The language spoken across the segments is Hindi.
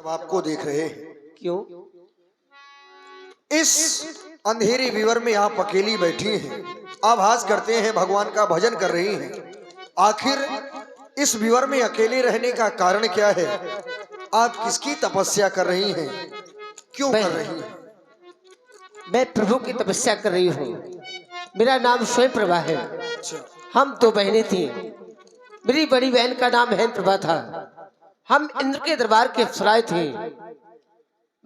जब आपको देख रहे हैं। क्यों? इस अंधेरे विवर में आप अकेली बैठी हैं, आभास करते हैं भगवान का भजन कर रही हैं। आखिर इस विवर में अकेले रहने का कारण क्या है? आप किसकी तपस्या कर रही हैं? क्यों कर रही हैं? मैं प्रभु की तपस्या कर रही हूँ। मेरा नाम स्वयं प्रभा है। हम दो बहनें थी। मेरी बड़ी बहन का नाम है प्रभा था। हम इंद्र के दरबार के अप्सराएं थे।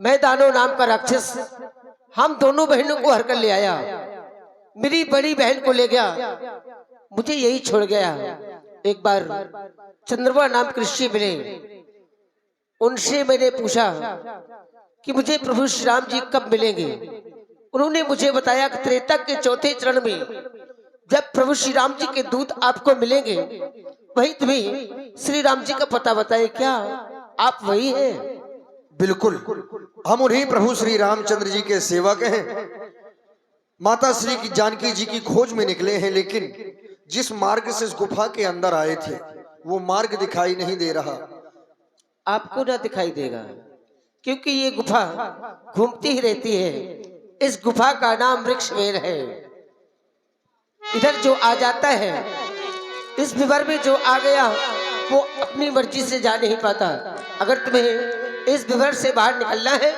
मैं दानव नाम का राक्षस हम दोनों बहनों को हर कर ले आया। मेरी बड़ी बहन को ले गया, मुझे यही छोड़ गया। एक बार चंद्रमा नाम के ऋषि मिले, उनसे मैंने पूछा कि मुझे प्रभु श्री राम जी कब मिलेंगे। उन्होंने मुझे बताया कि त्रेता के चौथे चरण में जब प्रभु श्री राम जी के दूत आपको मिलेंगे, वही तुम्हें श्री राम जी का पता बताए। क्या आप वही हैं? बिल्कुल, हम उन्हीं प्रभु श्री रामचंद्र जी के सेवक हैं। माता श्री की जानकी जी की खोज में निकले हैं, लेकिन जिस मार्ग से इस गुफा के अंदर आए थे वो मार्ग दिखाई नहीं दे रहा। आपको ना दिखाई देगा क्योंकि ये गुफा घूमती ही रहती है। इस गुफा का नाम वृक्षवेल है। इधर जो आ जाता है, इस विवर में जो आ गया वो अपनी मर्जी से जा नहीं पाता। अगर तुम्हें इस विवर से बाहर निकलना है,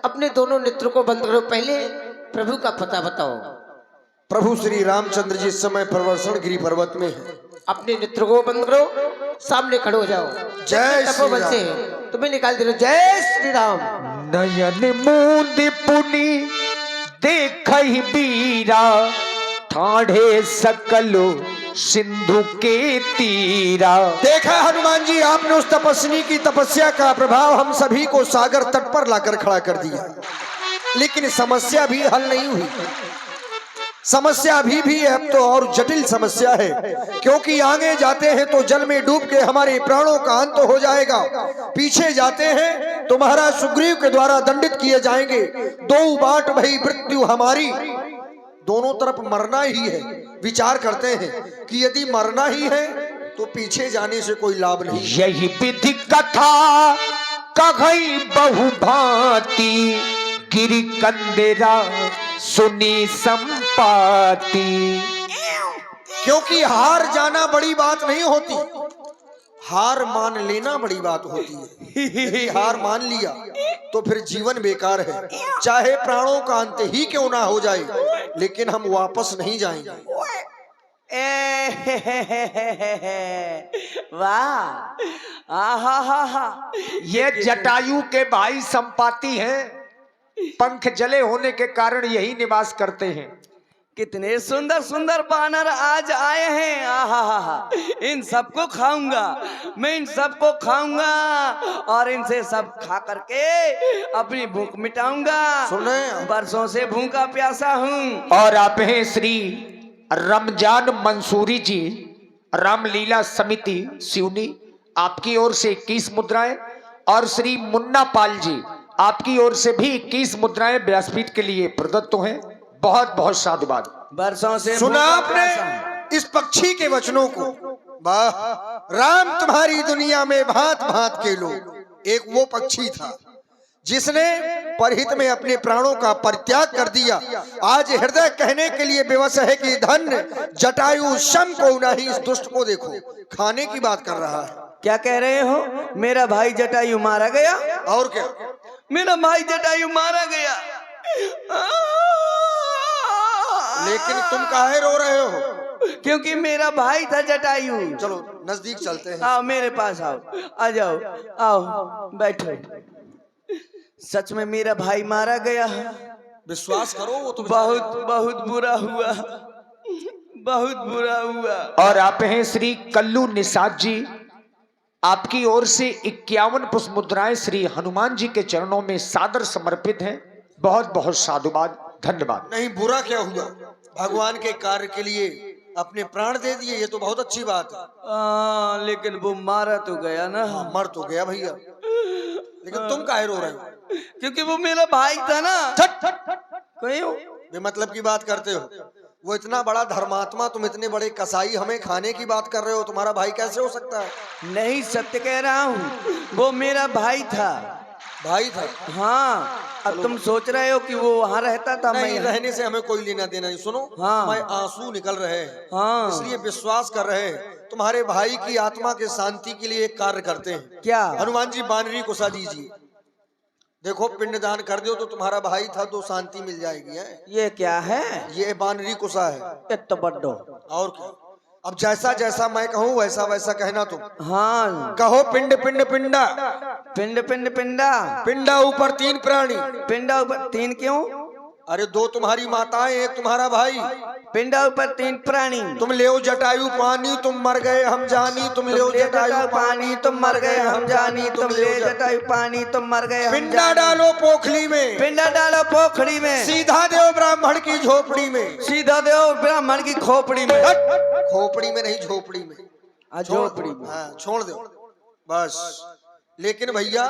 अपने दोनों नेत्रों को बंद करो। पहले प्रभु का पता बताओ। प्रभु श्री रामचंद्र जी इस समय प्रवर्षण गिरी पर्वत में है। अपने नेत्रों को बंद करो, सामने खड़े हो जाओ। जय तपोबल से तुम्हें निकाल दे रहा। जय श्री राम। नयन मूंद पुनि देखहि बीरा, ठाढ़े सकलो सिंधु के तीरा। देखा हनुमान जी, आपने उस तपस्वी की तपस्या का प्रभाव हम सभी को सागर तट पर लाकर खड़ा कर दिया, लेकिन समस्या भी हल नहीं हुई। समस्या अभी भी है, अब तो और जटिल समस्या है, क्योंकि आगे जाते हैं तो जल में डूब के हमारे प्राणों का अंत हो जाएगा। पीछे जाते हैं तो महाराज सुग्रीव के द्वारा दंडित किए जाएंगे। दो बाट भई मृत्यु हमारी, दोनों तरफ मरना ही है। विचार करते हैं कि यदि मरना ही है तो पीछे जाने से कोई लाभ नहीं। यही विधि कथा कघई बहु भांति, गिरि कंदेरा सुनी संपाति। क्योंकि हार जाना बड़ी बात नहीं होती, हार मान लेना बड़ी बात होती है। यदि हार मान लिया तो फिर जीवन बेकार है। चाहे प्राणों का अंत ही क्यों ना हो जाए, लेकिन हम वापस नहीं जाएंगे। वाह, आहा हा हा। ये जटायु के भाई संपाति हैं। पंख जले होने के कारण यही निवास करते हैं। कितने सुंदर सुंदर बानर आज आए हैं। आहा हा हा। इन सबको खाऊंगा मैं, इन सबको खाऊंगा और इनसे सब खा करके अपनी भूख मिटाऊंगा। सुने, बरसों से भूखा प्यासा हूँ। और आप हैं श्री रमजान मंसूरी जी, रामलीला समिति सिवनी, आपकी ओर से 21 मुद्राएं, और श्री मुन्ना पाल जी आपकी ओर से भी 21 मुद्राएं व्यासपीठ के लिए प्रदत्त हैं। बहुत बहुत साधुवाद। बरसों से सुना आपने इस पक्षी के वचनों को? वाह, राम तुम्हारी दुनिया में भांत भांत के लोग। एक वो पक्षी था जिसने परहित में अपने प्राणों का परित्याग कर दिया। आज हृदय कहने के लिए बेवश है कि धन्य जटायु शम को नहीं। इस दुष्ट को देखो, खाने की बात कर रहा है। क्या कह रहे हो? मेरा भाई जटायु मारा गया? और क्या? मेरा भाई जटायु मारा गया। लेकिन तुम काहे रो रहे हो? क्योंकि मेरा भाई था जटायु। चलो नजदीक चलते हैं। आओ मेरे पास आओ, आ जाओ, आओ बैठो। सच में मेरा भाई मारा गया। विश्वास करो, वो तो बहुत बहुत बुरा हुआ, बहुत बुरा हुआ। और आप हैं श्री कल्लू निषाद जी, आपकी ओर से 51 पुष्प मुद्राएं श्री हनुमान जी के चरणों में सादर समर्पित हैं। बहुत बहुत साधुवाद, धन्यवाद। नहीं, बुरा क्या हुआ? भगवान के कार्य के लिए अपने प्राण दे दिए, ये तो बहुत अच्छी बात है। लेकिन वो मारा तो गया ना। मर तो गया भैया, लेकिन तुम काहे रो रहे हो? क्योंकि वो मेरा भाई था ना। क्यों बेमतलब की बात करते हो? वो इतना बड़ा धर्मात्मा, तुम इतने बड़े कसाई हमें खाने की बात कर रहे हो। तुम्हारा भाई कैसे हो सकता है? नहीं, सत्य कह रहा हूँ, वो मेरा भाई था। भाई था। हाँ, अब तुम सोच रहे हो कि वो वहाँ रहता था, मैं नहीं, यहाँ। रहने से हमें कोई लेना देना नहीं। सुनो, हाँ। मैं आंसू निकल रहे हैं, हाँ। इसलिए विश्वास कर रहे हैं तुम्हारे भाई की आत्मा के शांति के लिए एक कार्य करते हैं। क्या? हनुमान जी बानरी को सा दीजिए। देखो, पिंडदान कर दो तो तुम्हारा भाई था तो शांति मिल जाएगी। है ये क्या है? ये बानरी कुसा है। ये तो बड्डो। और क्या? अब जैसा जैसा मैं कहूँ वैसा वैसा कहना तुम। हाँ, कहो पिंड पिंड पिंडा। पिंड पिंड पिंडा। पिंडा ऊपर 3 प्राणी। पिंडा ऊपर 3 क्यों? अरे 2 तुम्हारी माताएं, 1 तुम्हारा भाई। पिंडा ऊपर 3 प्राणी। तुम ले जटायु पानी, तुम मर गए हम जानी। तुम ले जटायु पानी, तुम मर गए हम जानी। तुम ले जटायु पानी, तुम मर गए हम पिंडा जानी। डालो पोखली में, पिंडा डालो पोखड़ी में, सीधा देव ब्राह्मण की झोपड़ी में। सीधा दो ब्राह्मण की खोपड़ी में। खोपड़ी में नहीं, झोपड़ी में। झोपड़ी में। हाँ, छोड़ दो बस। लेकिन भैया,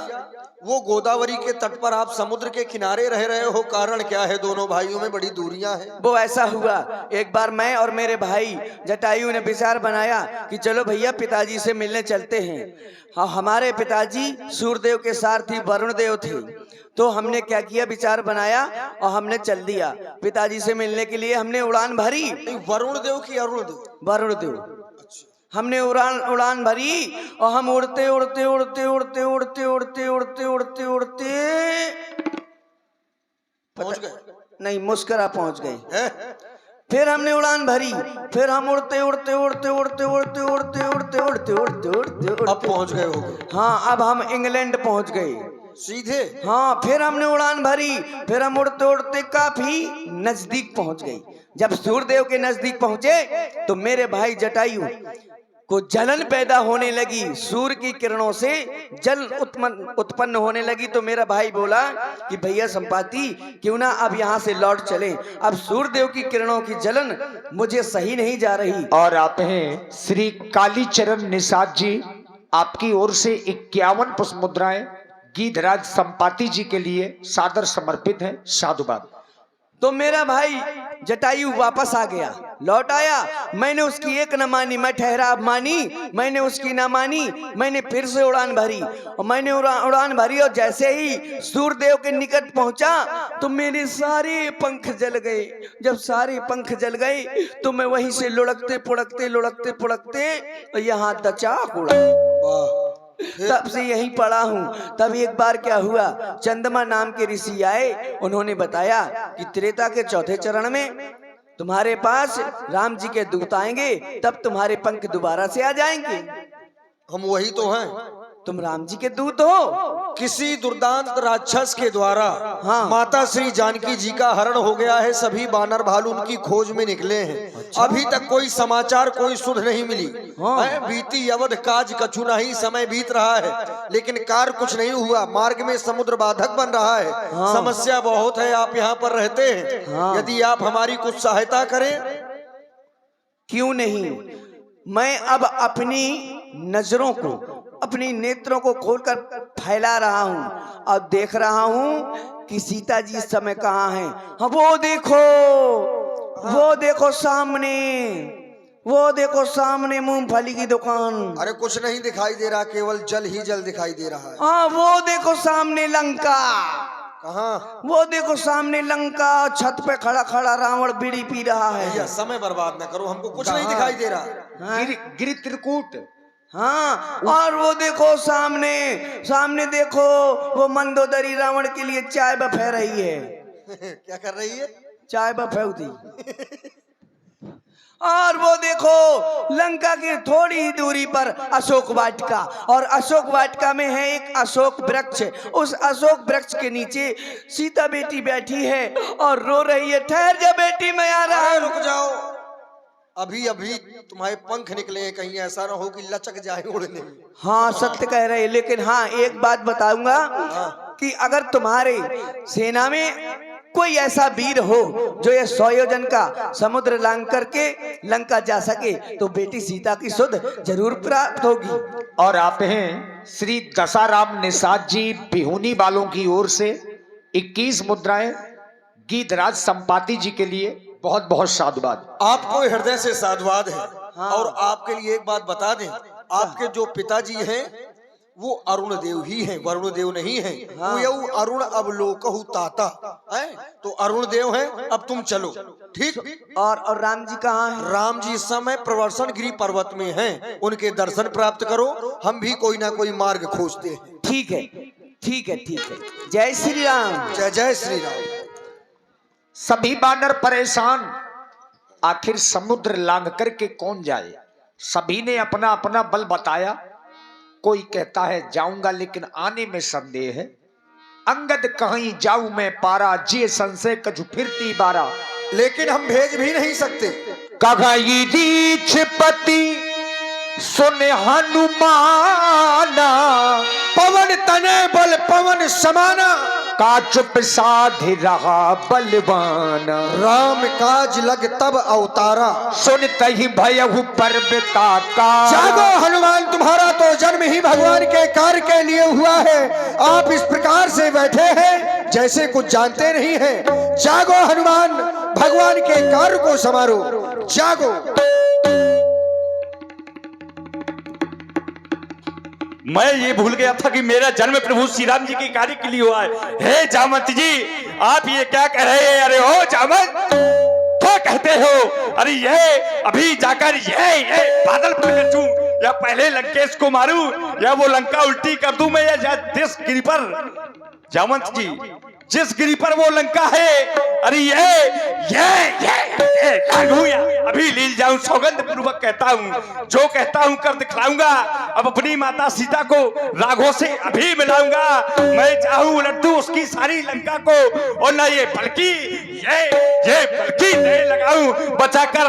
वो गोदावरी के तट पर आप समुद्र के किनारे रह रहे हो, कारण क्या है? दोनों भाइयों में बड़ी दूरियां हैं। वो ऐसा हुआ, एक बार मैं और मेरे भाई जटायु ने विचार बनाया कि चलो भैया पिताजी से मिलने चलते हैं। हाँ, हमारे पिताजी सूर्यदेव के सारथी वरुण देव थे। तो हमने क्या किया, विचार बनाया और हमने चल दिया पिताजी से मिलने के लिए। हमने उड़ान भरी। वरुण देव की अरुण देव? वरुण देव। हमने उड़ान भरी और हम उड़ते उड़ते उड़ते उड़ते उड़ते उड़ते उड़ते उड़ते उड़ते पहुंच गए? नहीं, मुस्करा पहुंच गए। हैं? फिर हमने उड़ान भरी, फिर हम उड़ते उड़ते उड़ते उड़ते उड़ते उड़ते उड़ते उड़ते उड़ते उड़ते अब पहुंच गए होगे? हाँ, अब हम इंग्लैंड पहुंच गए सीधे। हाँ, फिर हमने उड़ान भरी, फिर हम उड़ते उड़ते काफी नजदीक पहुंच गए। जब सूर्यदेव के नजदीक पहुंचे तो मेरे भाई जटायु को जलन पैदा होने लगी। सूर्य की किरणों से जल उत्पन्न होने लगी। तो मेरा भाई बोला कि भैया संपाति, क्यों ना अब यहाँ से लौट चलें। अब सूर्यदेव की किरणों की जलन मुझे सही नहीं जा रही। और आप हैं श्री कालीचरण निषाद जी, आपकी ओर से 51 पुष्प मुद्राएं गीधराज संपाति जी के लिए सादर समर्पित हैं। साधुवाद। तो मेरा भाई जटायु वापस आ गया, लौट आया। मैंने उसकी एक न मानी, मैं ठहराव मानी, मैंने उसकी ना मानी। मैंने फिर से उड़ान भरी और मैंने उड़ान भरी और जैसे ही सूर्यदेव के निकट पहुंचा तो मेरे सारे पंख जल गए। जब सारे पंख जल गए तो मैं वहीं से लुढ़कते पुढ़कते यहाँ दचाक उड़ा। वाह। तब से यहीं पड़ा हूँ। तब एक बार क्या हुआ, चंद्रमा नाम के ऋषि आए। उन्होंने बताया कि त्रेता के 4थे चरण में तुम्हारे पास राम जी के दूत आएंगे, तब तुम्हारे पंख दोबारा से आ जाएंगे। हम वही तो हैं। तुम राम जी के दूत हो। किसी दुर्दांत राक्षस के द्वारा हाँ। माता श्री जानकी जी का हरण हो गया है। सभी बानर भालू उनकी खोज में निकले हैं। अच्छा। अभी तक कोई समाचार, कोई सुध नहीं मिली। हाँ। है, बीती अवध काज कछु नहीं, समय बीत रहा है लेकिन कार्य कुछ नहीं हुआ। मार्ग में समुद्र बाधक बन रहा है। हाँ। समस्या बहुत है। आप यहाँ पर रहते हैं। हाँ। यदि आप हमारी कुछ सहायता करें। क्यों नहीं, मैं अब अपनी नजरों को, अपनी नेत्रों को खोलकर फैला रहा हूँ और देख रहा हूँ कि सीता जी इस समय कहाँ हैं। हाँ, वो देखो सामने, वो देखो सामने मूंगफली की दुकान। अरे कुछ नहीं दिखाई दे रहा, केवल जल ही जल दिखाई दे रहा है। हाँ, वो देखो सामने लंका। कहाँ? वो देखो सामने लंका, छत पे खड़ा खड़ा रावण बीड़ी पी रहा है। भैया समय बर्बाद न करो, हमको कुछ नहीं दिखाई दे रहा। गिरि त्रिकूट। हाँ, और वो देखो सामने देखो, वो मंदोदरी रावण के लिए चाय बफे रही है। क्या कर रही है? चाय बफेउती। और वो देखो लंका की थोड़ी ही दूरी पर अशोक वाटिका, और अशोक वाटिका में है एक अशोक वृक्ष। उस अशोक वृक्ष के नीचे सीता बेटी बैठी है और रो रही है। ठहर जा बेटी, मैं आ रहा हूं। रुक जाओ, अभी अभी तुम्हारे पंख निकले हैं, कहीं ऐसा ना हो कि लचक जाए उड़ने में। हाँ, सत्य कह रहे हैं। लेकिन हाँ, एक बात बताऊंगा कि अगर तुम्हारे सेना में कोई ऐसा वीर हो जो ये 100 योजन का समुद्र लांघ करके लंका जा सके तो बेटी सीता की सुध जरूर प्राप्त होगी। और आप हैं श्री दसाराम निषाद जी, बिहुनी वालों की ओर से 21 मुद्राएं गीधराज संपाति जी के लिए बहुत बहुत साधुवाद। आपको हृदय से साधुवाद है। और आपके लिए एक बात बता दें, आपके जो पिताजी हैं वो अरुण देव ही हैं, वरुण देव नहीं है। हाँ। वो यऊ अरुण अवलोकहु ताता है, तो अरुण देव है। अब तुम चलो, ठीक। और राम जी कहाँ हैं? राम जी इस समय प्रवर्षण गिरी पर्वत में हैं, उनके दर्शन प्राप्त करो। हम भी कोई ना कोई मार्ग खोजते हैं। ठीक है, ठीक है, ठीक है। जय श्री राम। जय जय श्री राम। सभी बानर परेशान, आखिर समुद्र लांघ करके कौन जाए। सभी ने अपना अपना बल बताया। कोई कहता है जाऊंगा, लेकिन आने में संदेह है। अंगद कहीं जाऊं मैं पारा, जे संशय कछु फिरती बारा। लेकिन हम भेज भी नहीं सकते। कघई रीछ पति सुन हनुमाना, पवन तने बल पवन समाना, का चुप साधि रहा बलवाना। राम काज लग तब अवतारा, सुनते ही भयहु पर्वता का। जागो हनुमान, तुम्हारा तो जन्म ही भगवान के कार्य के लिए हुआ है। आप इस प्रकार से बैठे हैं जैसे कुछ जानते नहीं हैं। जागो हनुमान, भगवान के कार्य को संवारो, जागो। मैं ये भूल गया था कि मेरा जन्म प्रभु श्री राम जी के कार्य के लिए हुआ है। हे जामवंत जी, आप ये क्या कह रहे हैं? अरे ओ जामवंत, क्या कहते हो? अरे ये अभी जाकर ये बादल पलट दूं, या पहले लंकेश को मारूं, या वो लंका उल्टी कर दूं मैं, या जिस गिरी पर जामवंत जी, जिस गिरी पर वो लंका है, अरे ये अभी लील जाऊं, सौगंध पूर्वक कहता हूं, जो कहता हूं कर दिखलाऊंगा। अब अपनी माता सीता को राघव से अभी मिलाऊंगा। मैं चाहूं उलट दूं उसकी सारी लंका को, और ना ये बल्कि ये बल्कि नहीं लगाऊं बचाकर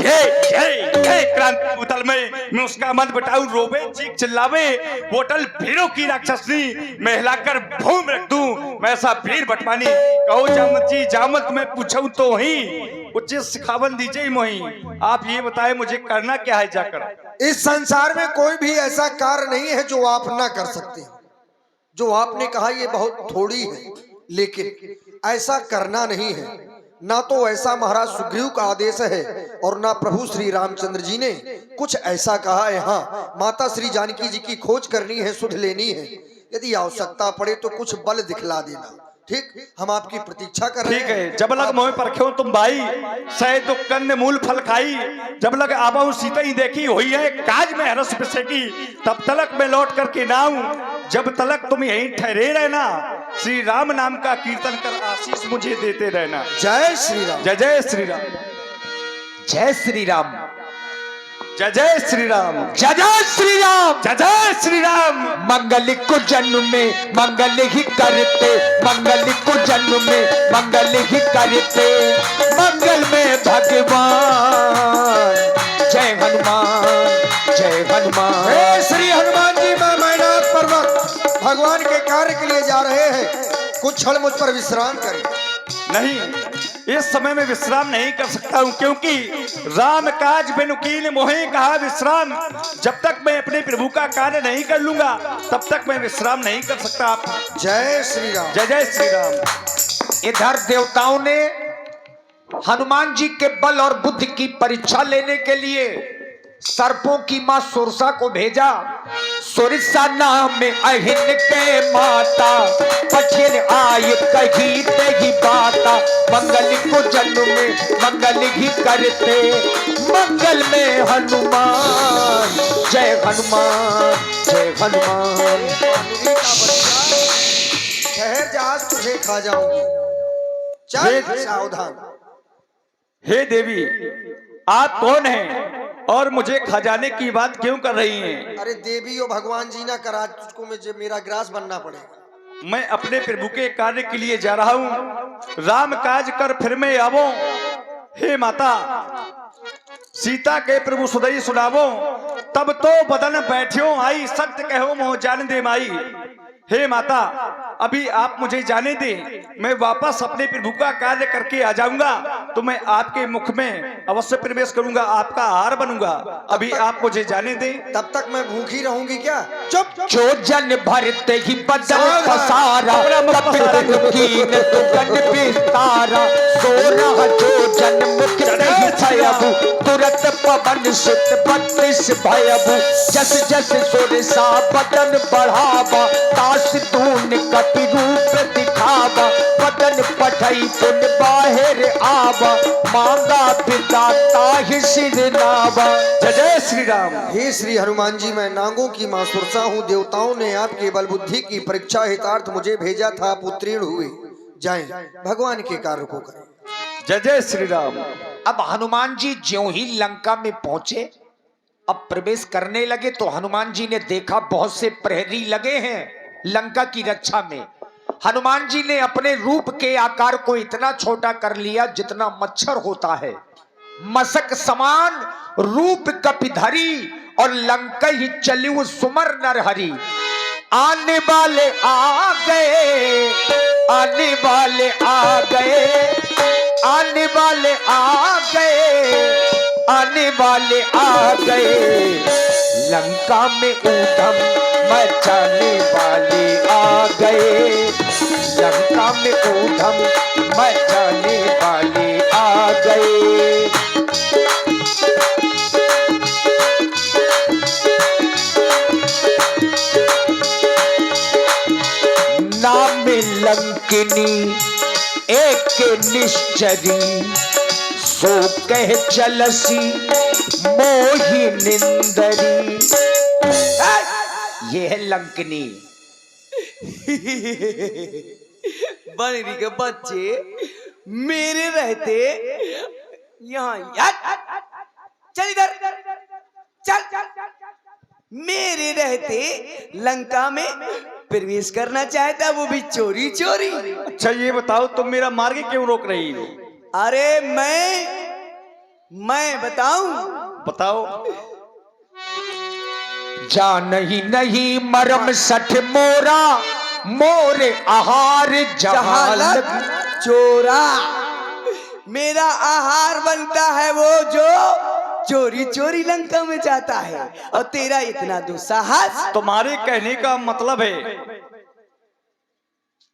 ये क्रांति उतल में मैं उसका मन बटाऊं। रोवे चीख चिल्लावे वो अटल भीरों की राक्षसनी, मैं हिलाकर भूम रख दूं मैं ऐसा भीर बटवानी। कहो जामवंत जी, जामवंत मैं पूछूं तो ही उचित सिखावन दीजिए मोही। आप ये बताएं मुझे करना क्या है जाकर? इस संसार में कोई भी ऐसा कार्य नहीं है जो आप ना कर सकते हैं। जो आपने कहा ये बहुत थोड़ी है, लेकिन ऐसा करना नहीं है। ना तो ऐसा महाराज सुग्रीव का आदेश है, और ना प्रभु श्री रामचंद्र जी ने कुछ ऐसा कहा है। हाँ, माता श्री जानकी जी की खोज करनी है, सुध लेनी है। यदि आवश्यकता पड़े तो कुछ बल दिखला देना। ठीक, हम आपकी प्रतीक्षा कर रहे हैं। ठीक है। जब लग मोह परख्यो तुम भाई, सह दुख कंद मूल फल खाई। जब लग आबाऊ सीता ही देखी हुई है, काज में हरस की, तब तलक मैं लौट करके ना आऊं। जब तलक तुम यहीं ठहरे रहना, श्री राम नाम का कीर्तन कर आशीष मुझे देते रहना। जय श्री राम। जय जय श्री राम। जय श्री राम। जय जय श्री राम। जय जय श्री राम। जय जय श्री राम। मंगल को जन्म में मंगल ही करते, मंगल को जन्म में मंगल ही करते, मंगल में भगवान। जय हनुमान, जय हनुमान। हे श्री हनुमान जी, मैं मैनाक पर्वत भगवान के कार्य के लिए जा रहे हैं। कुछ क्षण मुझ पर विश्राम करें। नहीं, इस समय में विश्राम नहीं कर सकता हूं, क्योंकि राम काज बेनुकील मोहे कहा विश्राम। जब तक मैं अपने प्रभु का कार्य नहीं कर लूंगा, तब तक मैं विश्राम नहीं कर सकता। आप जय श्री राम। जय जय श्री राम। इधर देवताओं ने हनुमान जी के बल और बुद्धि की परीक्षा लेने के लिए सर्पों की मां सुरसा को भेजा। सुरसा नाम में अहिन के माता, पछिन आय कही तेगी बाता। मंगल को जन्म में मंगल ही करते, मंगल में हनुमान। जय हनुमान, जय हनुमान। ठहर जा, आज तुझे खा जाऊंगी। चल सावधान। हे देवी, आप कौन हैं और मुझे खजाने की बात क्यों कर रही हैं? अरे देवी और भगवान जी ना करा, तुझको मुझे मेरा ग्रास बनना पड़ेगा। मैं अपने प्रभु के कार्य के लिए जा रहा हूँ। राम काज कर फिर मैं आवो। हे माता सीता के प्रभु सुदई सुनावो, तब तो बदन बैठ्यो आई। सत्य कहो मोह जान दे माई। हे माता अभी आप मुझे जाने दें, मैं वापस अपने प्रभु का कार्य करके आ जाऊंगा तो मैं आपके मुख में अवश्य प्रवेश करूंगा, आपका आहार बनूंगा। अभी आप मुझे जाने दें। तब तक मैं भूखी रहूंगी क्या? चुप। जो जन भरते ही बदन पसारा, कपितन कीन दुगन विस्तारा। सो रहा जो जन मुक्त ही भयबु, तुरत पवन सुत 32 भयबु। जस जस सुर सा बदन बढ़ावा, तास तून कपि रूप दिखावा। बदन पठई पुन बाहिर आवा, मांगा पिता ही सिर नावा। जय जय श्री राम। हे श्री हनुमान जी, मैं नागों की मां सुरसा हूँ। देवताओं ने आपकी बल बुद्धि की परीक्षा हितार्थ मुझे भेजा था, आप उत्तीर्ण हुए। जाएं, भगवान के कार्य को करें। जय जय श्री राम। अब हनुमान जी ज्यों ही लंका में पहुंचे, अब प्रवेश करने लगे तो हनुमान जी ने देखा बहुत से प्रहरी लगे हैं लंका की रक्षा में। हनुमान जी ने अपने रूप के आकार को इतना छोटा कर लिया जितना मच्छर होता है, मशक समान रूप कपिधरी, और लंका ही चलिउ सुमर नरहरि। आने वाले आ गए, आने वाले आ गए, आने वाले आ गए, आने वाले आ गए। लंका में ऊधम मचाने वाले आ गए, लंका में ऊधम मचाने वाले आ गए। नाम लंकिनी एक निश्चरी, सो कह चलसी मोहि निंदरी। ये है लंकिनी। बनरी के बच्चे मेरे रहते यहाँ चल इधर चल, मेरे रहते लंका में प्रवेश करना चाहता, वो भी चोरी चोरी। अच्छा ये बताओ, तुम मेरा मार्ग क्यों रोक रही हो? अरे मैं बताऊं? बताओ। जान ही नहीं मरम सठ मोरा, मोर आहार जहां लग चोरा। मेरा आहार बनता है वो जो चोरी चोरी लंका में जाता है, और तेरा इतना दुस्साहस। तुम्हारे कहने का मतलब है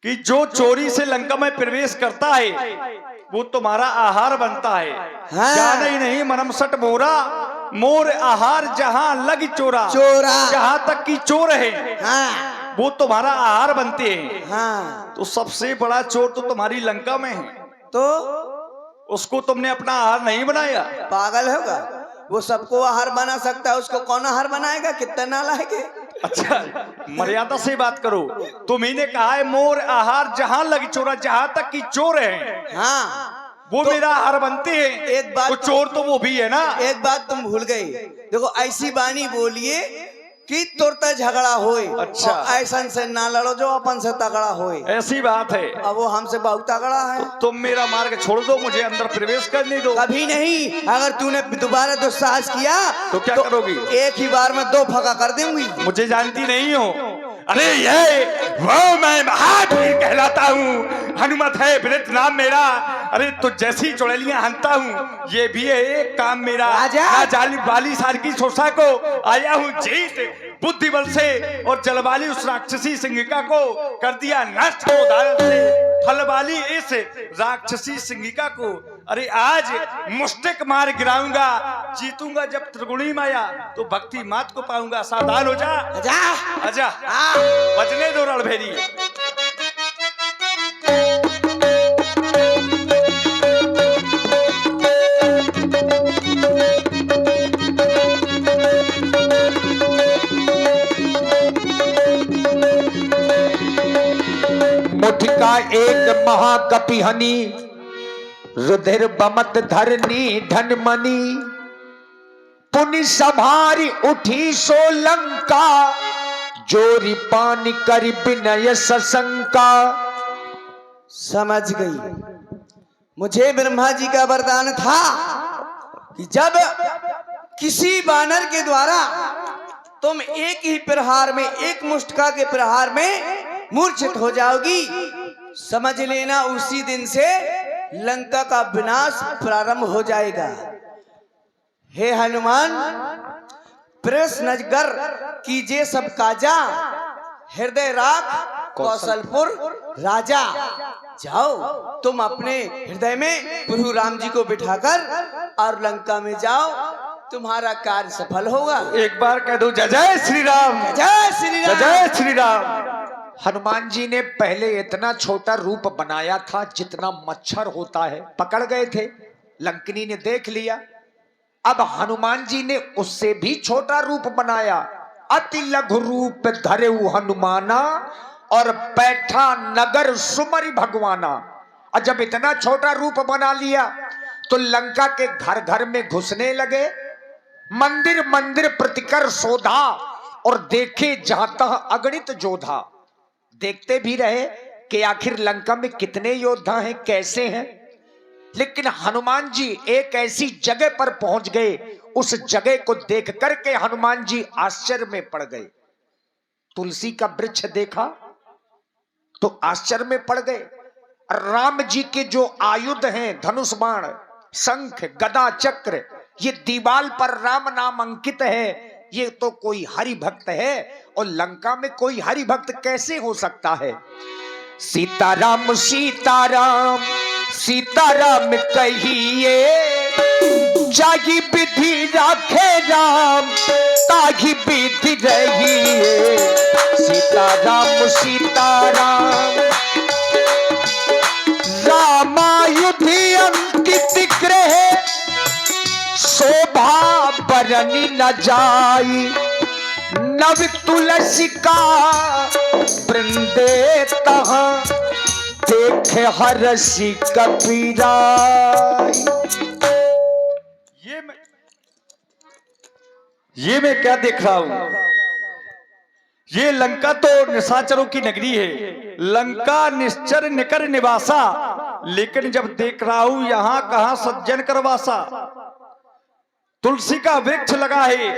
कि जो चोरी से लंका में प्रवेश करता है वो तुम्हारा आहार बनता है। हाँ। जान ही नहीं मरमसट मोरा, मोर आहार जहां लग चोरा। चोरा। जहां तक की चोर है हाँ वो तुम्हारा आहार बनते हैं। हाँ। तो सबसे बड़ा चोर तो तुम्हारी लंका में है, तो उसको तुमने अपना आहार नहीं बनाया। पागल होगा? वो सबको आहार बना सकता है, उसको कौन आहार बनाएगा? कितना नालायक है। अच्छा मर्यादा से बात करो। तुम्ही ने कहा है मोर आहार जहां लग चोरा, जहां तक की चोर है हाँ वो मेरा आहार बनते हैं। एक बात तो चोर तो वो भी है ना। एक बात तुम भूल गई। देखो ऐसी बानी बोलिए कि तुरता झगड़ा होए। अच्छा। और ऐसन से ना लड़ो जो अपन से तगड़ा होए। ऐसी बात है। अब वो हमसे बहुत तगड़ा है। तुम मेरा मार्ग छोड़ दो, मुझे अंदर प्रवेश करने दो। कभी नहीं। अगर तूने दोबारा दुस्साहस किया तो क्या करोगी? एक ही बार में 2 फका कर दूंगी। मुझे जानती नहीं हो? अरे ये वो मैं महावीर कहलाता हूँ, हनुमत है वृत नाम मेरा। अरे तो जैसी चुड़ैलियां हंता हूँ, ये भी है एक काम मेरा। राजा। ना जाली वाली सार की सोसा को आया हूँ जीत बुद्धि बल से, और जलवाली उस राक्षसी सिंहिका को कर दिया नष्ट हो दाल से। फल वाली इस राक्षसी सिंहिका को अरे आज मुष्टिक मार गिराऊंगा। जीतूंगा जब त्रिगुणी माया, तो भक्ति मात को पाऊंगा। सावधान हो जा। आजा। आजा। बजने दो रणभेरी। मुठ का एक महाकपि हनी, रुधिर बमत धरनी धनमनी। पुनि संभारी उठी सो लंका, जोरी पानी कर विनय सशंका। समझ गई। मुझे ब्रह्मा जी का वरदान था कि जब किसी बानर के द्वारा तुम एक ही प्रहार में, एक मुष्टिका के प्रहार में मूर्छित हो जाओगी, समझ लेना उसी दिन से लंका का विनाश प्रारंभ हो जाएगा। हे हनुमान, प्रश्नगर कीजिए सब काजा, हृदय राख कौशलपुर राजा। जाओ तुम अपने हृदय में प्रभु राम जी को बिठाकर और लंका में जाओ, तुम्हारा कार्य सफल होगा। एक बार कह दो जय जय श्री राम, जय श्री जय राम। जय श्री राम। हनुमान जी ने पहले इतना छोटा रूप बनाया था जितना मच्छर होता है, पकड़ गए थे, लंकिनी ने देख लिया। अब हनुमान जी ने उससे भी छोटा रूप बनाया, अति लघु रूप धरेउ हनुमाना और बैठा नगर सुमरि भगवाना। और जब इतना छोटा रूप बना लिया तो लंका के घर घर में घुसने लगे, मंदिर मंदिर प्रतिकर शोधा और देखे जहां तहां अगणित जोधा। देखते भी रहे कि आखिर लंका में कितने योद्धा हैं, कैसे हैं। लेकिन हनुमान जी एक ऐसी जगह पर पहुंच गए, उस जगह को देख करके हनुमान जी आश्चर्य में पड़ गए। तुलसी का वृक्ष देखा तो आश्चर्य में पड़ गए। राम जी के जो आयुध हैं, धनुष बाण, शंख, गदा, चक्र, ये दीवाल पर राम नाम अंकित है। ये तो कोई हरि भक्त है, और लंका में कोई हरि भक्त कैसे हो सकता है। सीताराम सीताराम सीताराम कहिए, जागी विधि राखे राम ताही विधि रहिए। सीताराम सीताराम रामायुधि अंकित ग्रह, शोभा बरनी न जाई। नव तुलसी का वृंदे तहाँ, देखे हरसी कपीराई। ये मैं क्या देख रहा हूं? ये लंका तो निशाचरों की नगरी है, लंका निश्चर निकर निवासा। लेकिन जब देख रहा हूं यहां कहां सज्जन करवासा। तुलसी का वृक्ष लगा है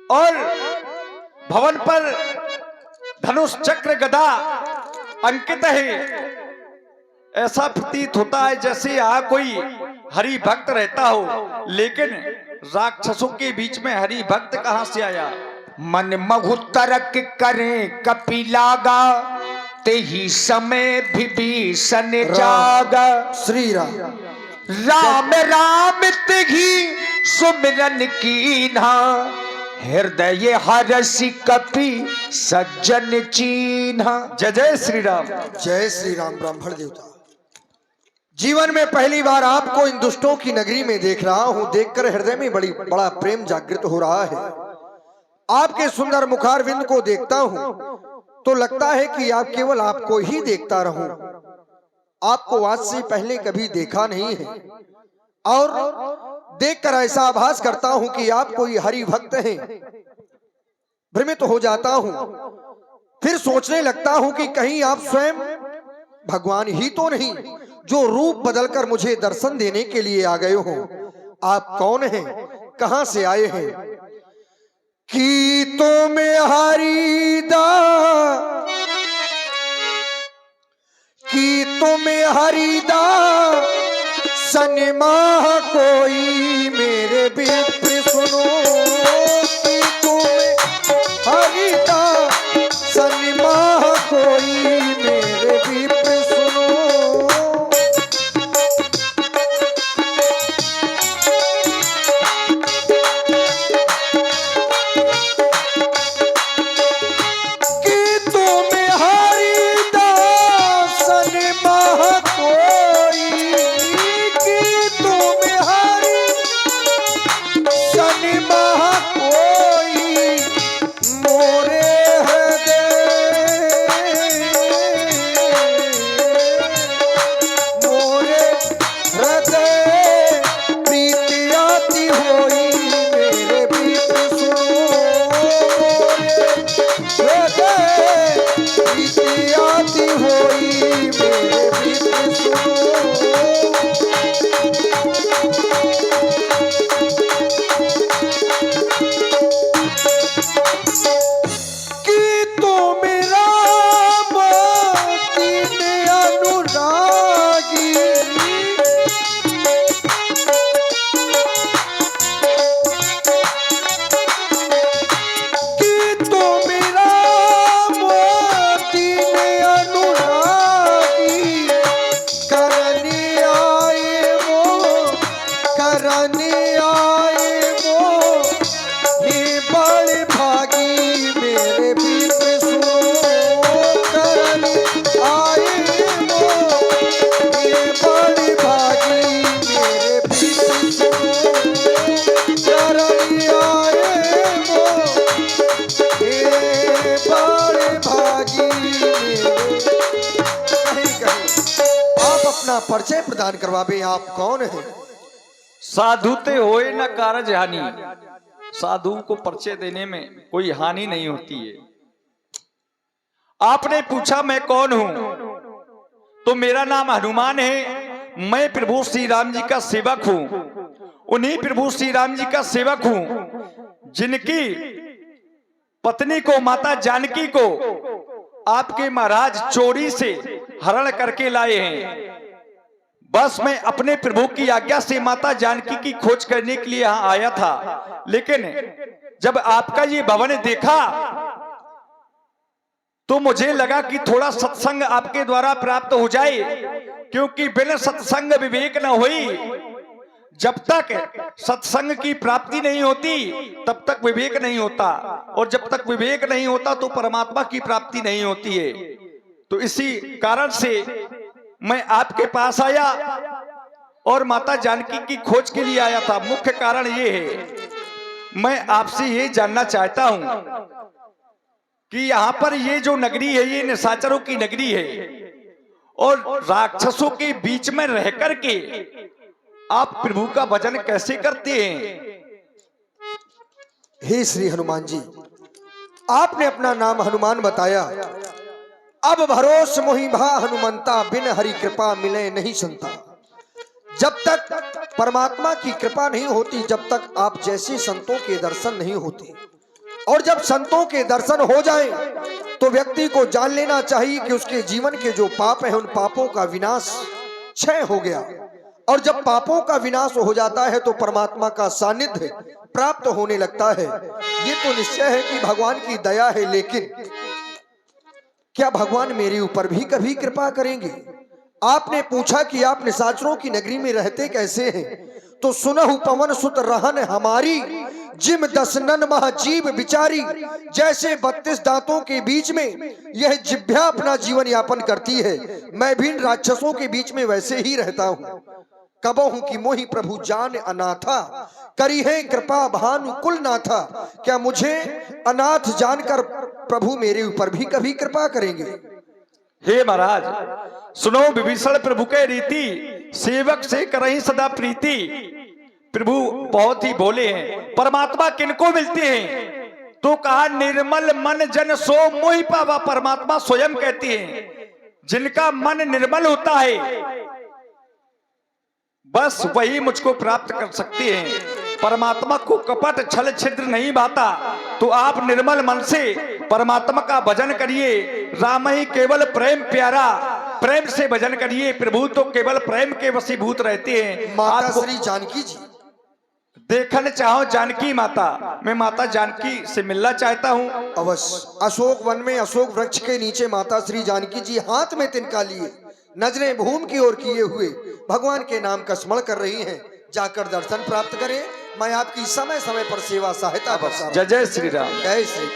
और भवन पर धनुष चक्र गदा अंकित है। ऐसा प्रतीत होता है जैसे यहाँ कोई हरि भक्त रहता हो, लेकिन राक्षसों के बीच में हरि भक्त कहां से आया। मन मघु तरक करे कपिलागा, ते ही समय विभीषण जागा। श्री राम। राम राम तेहि सुमिरन कीन्हा, हृदय हरसि कपि सज्जन चीन्हा। जय जय श्री राम। जय श्री राम। ब्राह्मण देवता, जीवन में पहली बार आपको इन दुष्टों की नगरी में देख रहा हूं। देखकर हृदय में बड़ा प्रेम जागृत हो रहा है। आपके सुंदर मुखारविंद को देखता हूं तो लगता है कि आप केवल आपको ही देखता रहूं। आपको आज से पहले कभी देखा नहीं है, और देखकर ऐसा आभास करता हूं कि आप कोई हरि भक्त हैं। भ्रमित हो जाता हूं, फिर सोचने लगता हूं कि कहीं आप स्वयं भगवान ही तो नहीं, जो रूप बदलकर मुझे दर्शन देने के लिए आ गए हो। आप कौन हैं, कहां से आए हैं? कि तुम्हें हरिदा, कि तुम्हें हरिदा सनमा कोई मेरे विप्र सुनो। कि तुम्हें हरिदा सनमा कोई मेरे विप्र सुनो। अपना परिचय प्रदान करवावे, आप कौन हैं? साधु ते होए न कारज हानि। साधु को परिचय देने में कोई हानि नहीं होती है। आपने पूछा मैं कौन हूं, तो मेरा नाम हनुमान है। मैं प्रभु श्री राम जी का सेवक हूं। उन्हीं प्रभु श्री राम जी का सेवक हूं जिनकी पत्नी को, माता जानकी को आपके महाराज चोरी से हरण करके लाए हैं। बस मैं अपने प्रभु की आज्ञा से माता जानकी की खोज करने के लिए यहां आया था, लेकिन जब आपका ये भवन देखा तो मुझे लगा कि थोड़ा सत्संग आपके द्वारा प्राप्त हो जाए, क्योंकि बिना सत्संग विवेक न होई। जब तक सत्संग की प्राप्ति नहीं होती तब तक विवेक नहीं होता, और जब तक विवेक नहीं होता तो परमात्मा की प्राप्ति नहीं होती है। तो इसी कारण से मैं आपके पास आया और माता जानकी की खोज के लिए आया था। मुख्य कारण ये है, मैं आपसे ये जानना चाहता हूं कि यहाँ पर ये जो नगरी है ये निशाचरों की नगरी है, और राक्षसों के बीच में रह करके आप प्रभु का भजन कैसे करते हैं? हे श्री हनुमान जी, आपने अपना नाम हनुमान बताया। अब भरोस मोहि भा हनुमंता, बिन हरि कृपा मिले नहीं संता। जब तक परमात्मा की कृपा नहीं होती, जब तक आप जैसे संतों के दर्शन नहीं होते, और जब संतों के दर्शन हो जाएं, तो व्यक्ति को जान लेना चाहिए कि उसके जीवन के जो पाप हैं उन पापों का विनाश क्षय हो गया। और जब पापों का विनाश हो जाता है तो परमात्मा का सानिध्य प्राप्त होने लगता है। ये तो निश्चय है कि भगवान की दया है, लेकिन क्या भगवान मेरे ऊपर भी कभी कृपा करेंगे? आपने पूछा कि आप निशाचरों की नगरी में रहते कैसे हैं, तो सुनहु पवन सुत रहन हमारी, जिम दसनन मह जीव बिचारी। जैसे 32 दांतों के बीच में यह जिभ्या अपना जीवन यापन करती है, मैं भी इन राक्षसों के बीच में वैसे ही रहता हूँ। कबहू की मोहि प्रभु जान अनाथा, करी है कृपा भानु कुल नाथा। क्या मुझे अनाथ जानकर प्रभु मेरे ऊपर भी कभी कृपा करेंगे? हे महाराज, सुनो विभीषण प्रभु के रीति, सेवक से करही सदा प्रीति। प्रभु बहुत ही भोले हैं। परमात्मा किनको मिलते हैं? तो कहा निर्मल मन जन सो मोहि पावा। परमात्मा स्वयं कहते हैं जिनका मन निर्मल होता है बस वही मुझको प्राप्त कर सकते हैं। परमात्मा को कपट छल छिद्र नहीं भाता। तो आप निर्मल मन से परमात्मा का भजन करिए। राम ही केवल प्रेम प्यारा, प्रेम से भजन करिए। प्रभु तो केवल प्रेम के वशीभूत रहते हैं। माता श्री जानकी जी देखना चाहो जानकी माता, मैं माता जानकी से मिलना चाहता हूँ। अवश्य। अशोक वन में अशोक वृक्ष के नीचे माता श्री जानकी जी हाथ में तिनका लिए, नजरें भूमि की ओर किए हुए भगवान के नाम का स्मरण कर रही हैं। जाकर दर्शन प्राप्त करें। मैं आपकी समय समय पर सेवा सहायता करता। जय जय श्री राम। जय श्री।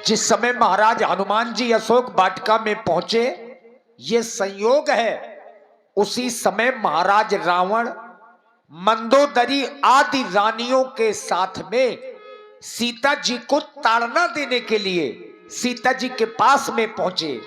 जिस समय महाराज हनुमान जी अशोक वाटिका में पहुंचे, ये संयोग है, उसी समय महाराज रावण मंदोदरी आदि रानियों के साथ में सीता जी को ताड़ना देने के लिए सीता जी के पास में पहुंचे।